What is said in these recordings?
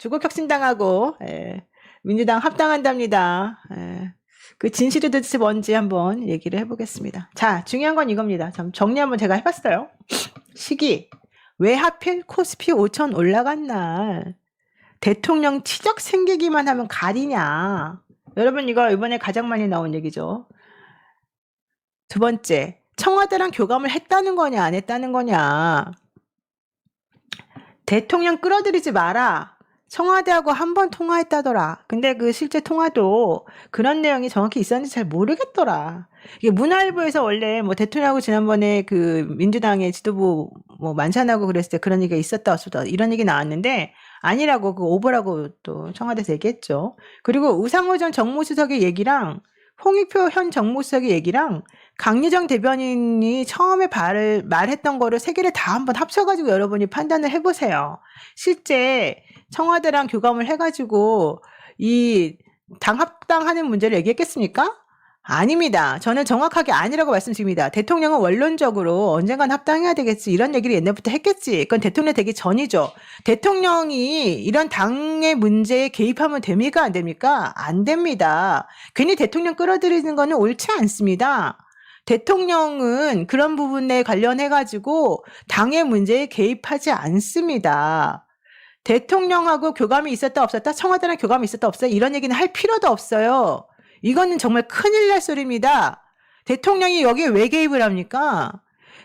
조국혁신당하고 민주당 합당한답니다. 그 진실이 도대체 뭔지 한번 얘기를 해보겠습니다. 자, 중요한 건 이겁니다. 참 정리 한번 제가 해봤어요. 시기. 왜 하필 코스피 5천 올라간 날 대통령 치적 생기기만 하면 가리냐. 여러분 이거 이번에 가장 많이 나온 얘기죠. 두 번째, 청와대랑 교감을 했다는 거냐 안 했다는 거냐. 대통령 끌어들이지 마라. 청와대하고 한 번 통화했다더라. 근데 그 실제 통화도 그런 내용이 정확히 있었는지 잘 모르겠더라. 이게 문화일보에서 원래 뭐 대통령하고 지난번에 그 민주당의 지도부 뭐 만찬하고 그랬을 때 그런 얘기가 있었다 없었다 이런 얘기 나왔는데 아니라고 그 오보라고 또 청와대에서 얘기했죠. 그리고 우상호 전 정무수석의 얘기랑 홍익표 현 정무수석의 얘기랑 강유정 대변인이 처음에 말했던 거를 세 개를 다 한번 합쳐가지고 여러분이 판단을 해보세요. 실제 청와대랑 교감을 해가지고 이 당 합당하는 문제를 얘기했겠습니까? 아닙니다. 저는 정확하게 아니라고 말씀드립니다. 대통령은 원론적으로 언젠간 합당해야 되겠지 이런 얘기를 옛날부터 했겠지. 그건 대통령 되기 전이죠. 대통령이 이런 당의 문제에 개입하면 됩니까? 안 됩니까? 안 됩니다. 괜히 대통령 끌어들이는 거는 옳지 않습니다. 대통령은 그런 부분에 관련해가지고 당의 문제에 개입하지 않습니다. 대통령하고 교감이 있었다 없었다, 청와대랑 교감이 있었다 없었다 이런 얘기는 할 필요도 없어요. 이거는 정말 큰일 날 소리입니다. 대통령이 여기에 왜 개입을 합니까?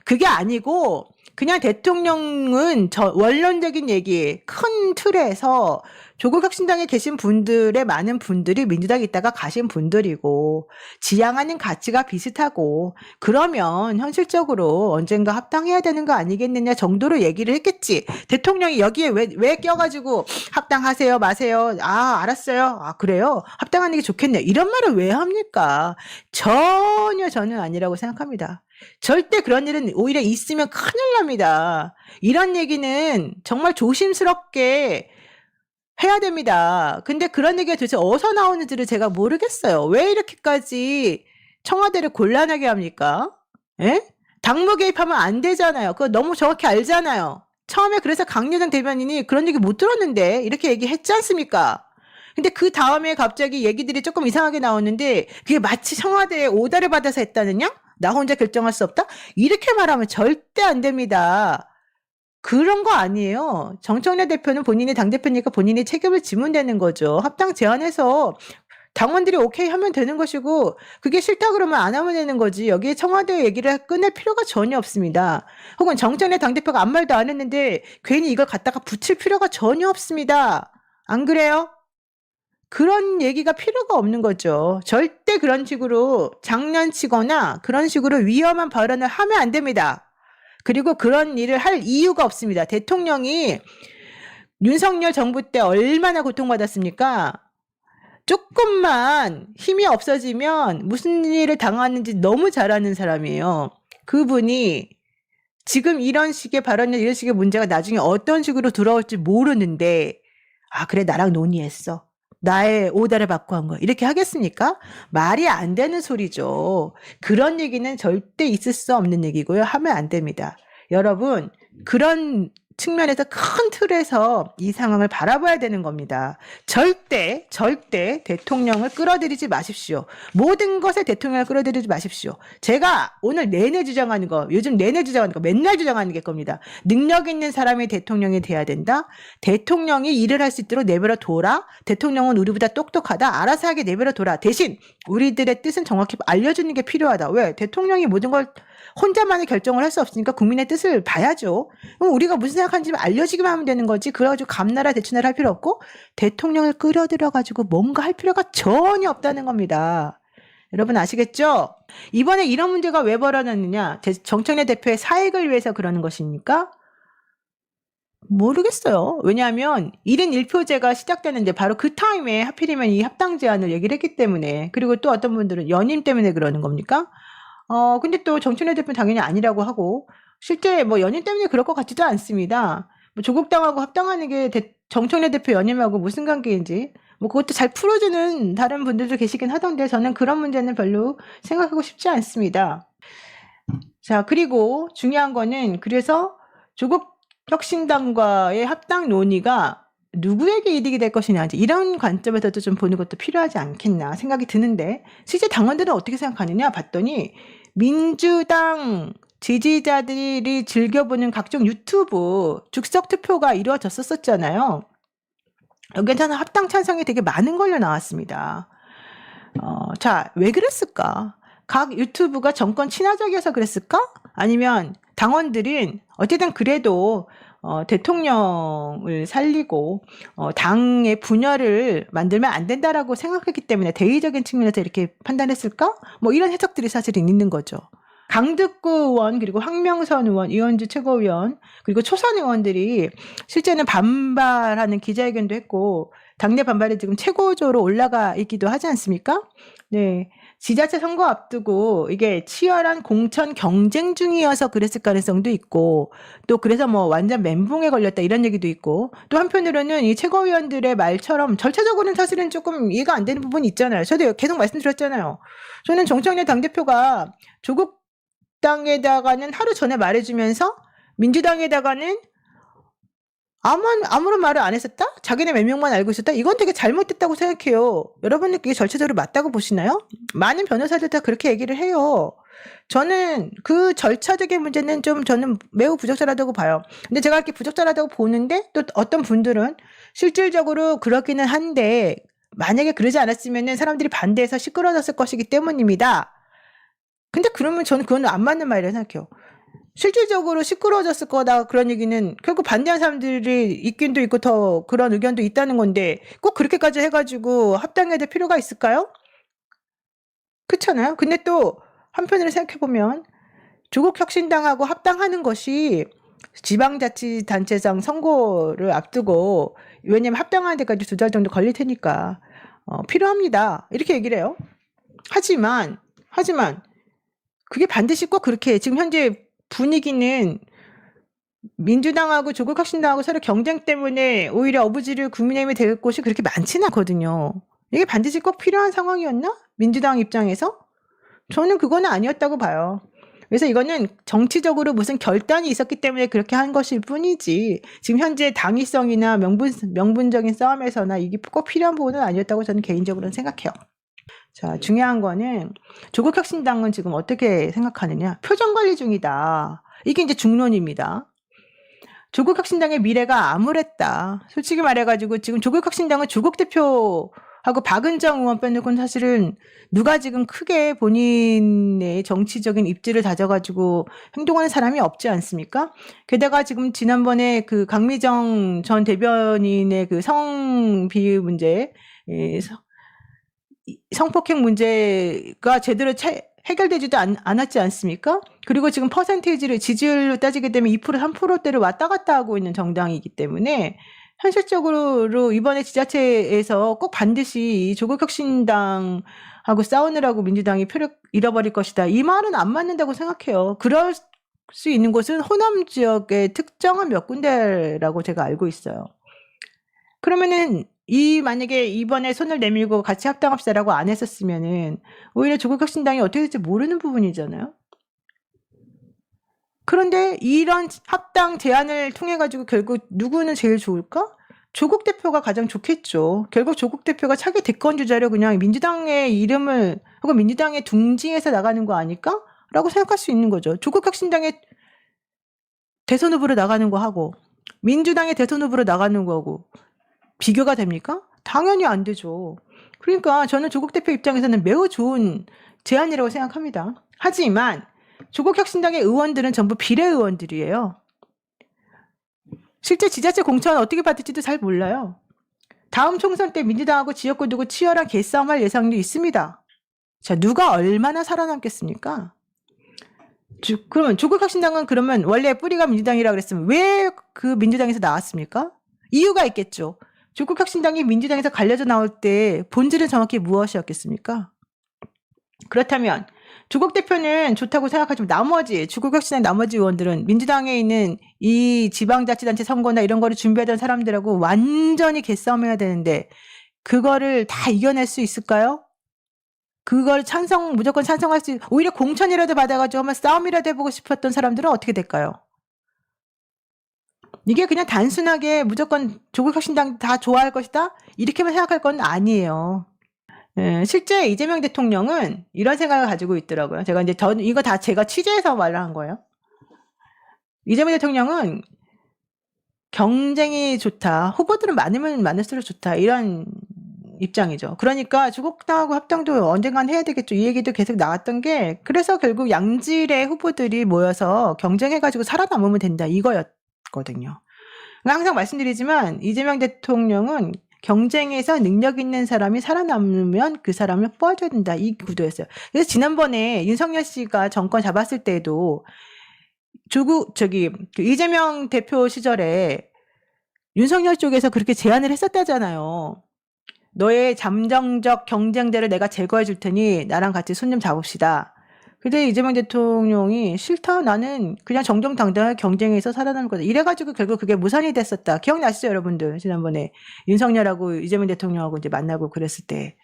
그게 아니고 그냥 대통령은 원론적인 얘기, 큰 틀에서 조국혁신당에 계신 분들의 많은 분들이 민주당에 있다가 가신 분들이고 지향하는 가치가 비슷하고 그러면 현실적으로 언젠가 합당해야 되는 거 아니겠느냐 정도로 얘기를 했겠지. 대통령이 여기에 왜 껴가지고 합당하세요 마세요. 아 알았어요. 아 그래요? 합당하는 게 좋겠네. 이런 말을 왜 합니까? 전혀 저는 아니라고 생각합니다. 절대 그런 일은 오히려 있으면 큰일 납니다. 이런 얘기는 정말 조심스럽게 해야 됩니다. 근데 그런 얘기가 도대체 어디서 나오는지를 제가 모르겠어요. 왜 이렇게까지 청와대를 곤란하게 합니까? 예? 당무 개입하면 안 되잖아요. 그거 너무 정확히 알잖아요. 처음에 그래서 강유정 대변인이 그런 얘기 못 들었는데 이렇게 얘기했지 않습니까? 근데 그 다음에 갑자기 얘기들이 조금 이상하게 나오는데 그게 마치 청와대에 오다를 받아서 했다느냐? 나 혼자 결정할 수 없다? 이렇게 말하면 절대 안 됩니다. 그런 거 아니에요. 정청래 대표는 본인이 당대표니까 본인이 책임을 지면 되는 거죠. 합당 제안해서 당원들이 오케이 하면 되는 것이고 그게 싫다 그러면 안 하면 되는 거지. 여기에 청와대 얘기를 꺼낼 필요가 전혀 없습니다. 혹은 정청래 당대표가 아무 말도 안 했는데 괜히 이걸 갖다가 붙일 필요가 전혀 없습니다. 안 그래요? 그런 얘기가 필요가 없는 거죠. 절대 그런 식으로 장난치거나 그런 식으로 위험한 발언을 하면 안 됩니다. 그리고 그런 일을 할 이유가 없습니다. 대통령이 윤석열 정부 때 얼마나 고통받았습니까? 조금만 힘이 없어지면 무슨 일을 당하는지 너무 잘 아는 사람이에요. 그분이 지금 이런 식의 발언이나 이런 식의 문제가 나중에 어떤 식으로 돌아올지 모르는데 아 그래 나랑 논의했어. 나의 오다를 받고 한 거야. 이렇게 하겠습니까? 말이 안 되는 소리죠. 그런 얘기는 절대 있을 수 없는 얘기고요. 하면 안 됩니다. 여러분, 그런 측면에서 큰 틀에서 이 상황을 바라봐야 되는 겁니다. 절대 대통령을 끌어들이지 마십시오. 모든 것에 대통령을 끌어들이지 마십시오. 제가 오늘 내내 주장하는 거, 요즘 내내 주장하는 거, 맨날 주장하는 게 겁니다. 능력 있는 사람이 대통령이 돼야 된다. 대통령이 일을 할 수 있도록 내버려 둬라. 대통령은 우리보다 똑똑하다. 알아서 하게 내버려 둬라. 대신 우리들의 뜻은 정확히 알려주는 게 필요하다. 왜? 대통령이 모든 걸 혼자만의 결정을 할 수 없으니까 국민의 뜻을 봐야죠. 그럼 우리가 무슨 생각하는지 알려지기만 하면 되는 거지. 그래가지고 감나라 대추나라 할 필요 없고 대통령을 끌어들여가지고 뭔가 할 필요가 전혀 없다는 겁니다. 여러분 아시겠죠? 이번에 이런 문제가 왜 벌어졌느냐? 정청래 대표의 사익을 위해서 그러는 것입니까? 모르겠어요. 왜냐하면 1인 1표제가 시작되는데 바로 그 타임에 하필이면 이 합당 제안을 얘기를 했기 때문에 그리고 또 어떤 분들은 연임 때문에 그러는 겁니까? 근데 또 정청래 대표는 당연히 아니라고 하고 실제 뭐 연임 때문에 그럴 것 같지도 않습니다. 뭐 조국당하고 합당하는 게 정청래 대표 연임하고 무슨 관계인지 뭐 그것도 잘 풀어주는 다른 분들도 계시긴 하던데 저는 그런 문제는 별로 생각하고 싶지 않습니다. 자 그리고 중요한 거는 그래서 조국 혁신당과의 합당 논의가 누구에게 이득이 될 것이냐 이제 이런 관점에서도 좀 보는 것도 필요하지 않겠나 생각이 드는데 실제 당원들은 어떻게 생각하느냐 봤더니 민주당 지지자들이 즐겨보는 각종 유튜브 즉석 투표가 이루어졌었잖아요. 여기에서는 합당 찬성이 되게 많은 걸로 나왔습니다. 자, 왜 그랬을까? 각 유튜브가 정권 친화적이어서 그랬을까? 아니면 당원들은 어쨌든 그래도 대통령을 살리고 당의 분열을 만들면 안 된다라고 생각했기 때문에 대의적인 측면에서 이렇게 판단했을까? 뭐 이런 해석들이 사실은 있는 거죠. 강득구 의원 그리고 황명선 의원, 이현주 최고위원 그리고 초선 의원들이 실제는 반발하는 기자회견도 했고 당내 반발이 지금 최고조로 올라가 있기도 하지 않습니까? 네. 지자체 선거 앞두고 이게 치열한 공천 경쟁 중이어서 그랬을 가능성도 있고 또 그래서 뭐 완전 멘붕에 걸렸다 이런 얘기도 있고 또 한편으로는 이 최고위원들의 말처럼 절차적으로는 사실은 조금 이해가 안 되는 부분이 있잖아요. 저도 계속 말씀드렸잖아요. 저는 정청래 당대표가 조국 당에다가는 하루 전에 말해주면서 민주당에다가는 아무런 말을 안 했었다? 자기네 몇 명만 알고 있었다? 이건 되게 잘못됐다고 생각해요. 여러분들 그게 절차적으로 맞다고 보시나요? 많은 변호사들 다 그렇게 얘기를 해요. 저는 그 절차적인 문제는 좀 저는 매우 부적절하다고 봐요. 근데 제가 이렇게 부적절하다고 보는데 또 어떤 분들은 실질적으로 그렇기는 한데 만약에 그러지 않았으면 사람들이 반대해서 시끄러졌을 것이기 때문입니다. 근데 그러면 저는 그건 안 맞는 말이라고 생각해요. 실질적으로 시끄러워졌을 거다 그런 얘기는 결국 반대하는 사람들이 있긴도 있고 더 그런 의견도 있다는 건데 꼭 그렇게까지 해가지고 합당해야 될 필요가 있을까요? 그렇잖아요. 근데 또 한편으로 생각해보면 조국혁신당하고 합당하는 것이 지방자치단체장 선거를 앞두고 왜냐면 합당하는 데까지 2달 정도 걸릴 테니까 필요합니다. 이렇게 얘기를 해요. 하지만 그게 반드시 꼭 그렇게 지금 현재 분위기는 민주당하고 조국혁신당하고 서로 경쟁 때문에 오히려 어부지를 국민의힘이 될 곳이 그렇게 많지는 않거든요. 이게 반드시 꼭 필요한 상황이었나? 민주당 입장에서? 저는 그거는 아니었다고 봐요. 그래서 이거는 정치적으로 무슨 결단이 있었기 때문에 그렇게 한 것일 뿐이지 지금 현재 당위성이나 명분적인 싸움에서나 이게 꼭 필요한 부분은 아니었다고 저는 개인적으로는 생각해요. 자, 중요한 거는 조국혁신당은 지금 어떻게 생각하느냐. 표정 관리 중이다. 이게 이제 중론입니다. 조국혁신당의 미래가 암울했다. 솔직히 말해가지고 지금 조국혁신당은 조국 대표하고 박은정 의원 빼놓고는 사실은 누가 지금 크게 본인의 정치적인 입지를 다져가지고 행동하는 사람이 없지 않습니까? 게다가 지금 지난번에 그 강미정 전 대변인의 그 성비위 문제, 성폭행 문제가 제대로 해결되지도 않았지 않습니까? 그리고 지금 퍼센테이지를 지지율로 따지게 되면 2% 3%대를 왔다 갔다 하고 있는 정당이기 때문에 현실적으로 이번에 지자체에서 꼭 반드시 조국혁신당하고 싸우느라고 민주당이 표를 잃어버릴 것이다. 이 말은 안 맞는다고 생각해요. 그럴 수 있는 곳은 호남 지역의 특정한 몇 군데라고 제가 알고 있어요. 그러면은 만약에 이번에 손을 내밀고 같이 합당합시다라고 안 했었으면은 오히려 조국혁신당이 어떻게 될지 모르는 부분이잖아요. 그런데 이런 합당 제안을 통해 가지고 결국 누구는 제일 좋을까? 조국 대표가 가장 좋겠죠. 결국 조국 대표가 차기 대권 주자로 그냥 민주당의 이름을 혹은 민주당의 둥지에서 나가는 거 아닐까? 라고 생각할 수 있는 거죠. 조국혁신당의 대선 후보로 나가는 거 하고 민주당의 대선 후보로 나가는 거고 비교가 됩니까? 당연히 안 되죠. 그러니까 저는 조국 대표 입장에서는 매우 좋은 제안이라고 생각합니다. 하지만 조국혁신당의 의원들은 전부 비례의원들이에요. 실제 지자체 공천 어떻게 받을지도 잘 몰라요. 다음 총선 때 민주당하고 지역구 두고 치열한 개싸움할 예상도 있습니다. 자, 누가 얼마나 살아남겠습니까? 그러면 조국혁신당은 그러면 원래 뿌리가 민주당이라고 그랬으면 왜 그 민주당에서 나왔습니까? 이유가 있겠죠. 조국혁신당이 민주당에서 갈려져 나올 때 본질은 정확히 무엇이었겠습니까? 그렇다면 조국 대표는 좋다고 생각하지만 나머지 조국혁신당 나머지 의원들은 민주당에 있는 이 지방자치단체 선거나 이런 거를 준비하던 사람들하고 완전히 개싸움해야 되는데 그거를 다 이겨낼 수 있을까요? 그걸 무조건 찬성할 수 오히려 공천이라도 받아가지고 한번 싸움이라도 해보고 싶었던 사람들은 어떻게 될까요? 이게 그냥 단순하게 무조건 조국 혁신당 다 좋아할 것이다? 이렇게만 생각할 건 아니에요. 예, 실제 이재명 대통령은 이런 생각을 가지고 있더라고요. 제가 이제 이거 다 제가 취재해서 말을 한 거예요. 이재명 대통령은 경쟁이 좋다. 후보들은 많으면 많을수록 좋다. 이런 입장이죠. 그러니까 조국당하고 합당도 언젠간 해야 되겠죠. 이 얘기도 계속 나왔던 게, 그래서 결국 양질의 후보들이 모여서 경쟁해가지고 살아남으면 된다. 이거였거든요. 항상 말씀드리지만 이재명 대통령은 경쟁에서 능력 있는 사람이 살아남으면 그 사람을 뽑아줘야 된다. 이 구도였어요. 그래서 지난번에 윤석열 씨가 정권 잡았을 때도 그 이재명 대표 시절에 윤석열 쪽에서 그렇게 제안을 했었다잖아요. 너의 잠정적 경쟁자를 내가 제거해 줄 테니 나랑 같이 손 좀 잡읍시다. 근데 이재명 대통령이 싫다. 나는 그냥 정정당당하게 경쟁에서 살아남을 거다. 이래가지고 결국 그게 무산이 됐었다. 기억나시죠, 여러분들? 지난번에 윤석열하고 이재명 대통령하고 이제 만나고 그랬을 때.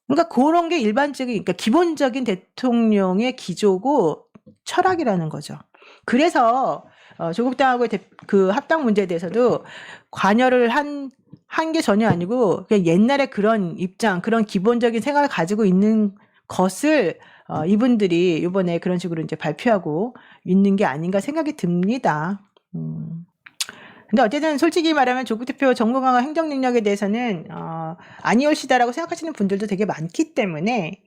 그러니까 그런 게 일반적인, 그러니까 기본적인 대통령의 기조고 철학이라는 거죠. 그래서 조국당하고 그 합당 문제에 대해서도 관여를 한 게 전혀 아니고 그냥 옛날에 그런 입장, 그런 기본적인 생각을 가지고 있는 것을 이분들이 이번에 그런 식으로 이제 발표하고 있는 게 아닌가 생각이 듭니다. 근데 어쨌든 솔직히 말하면 조국 대표 정부 강화 행정 능력에 대해서는 아니올시다라고 생각하시는 분들도 되게 많기 때문에,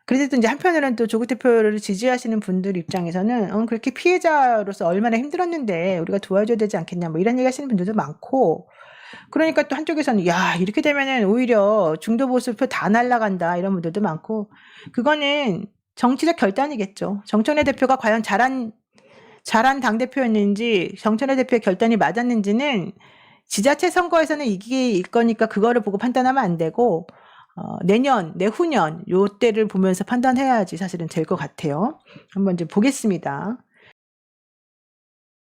그래도 이제 한편으로는 또 조국 대표를 지지하시는 분들 입장에서는 그렇게 피해자로서 얼마나 힘들었는데 우리가 도와줘야 되지 않겠냐 뭐 이런 얘기 하시는 분들도 많고, 그러니까 또 한쪽에서는 야 이렇게 되면은 오히려 중도 보수표 다 날라간다 이런 분들도 많고, 그거는 정치적 결단이겠죠. 정청래 대표가 과연 잘한 당대표였는지 정청래 대표의 결단이 맞았는지는 지자체 선거에서는 이길 거니까 그거를 보고 판단하면 안 되고 내년, 내후년 요 때를 보면서 판단해야지 사실은 될 것 같아요. 한번 이제 보겠습니다.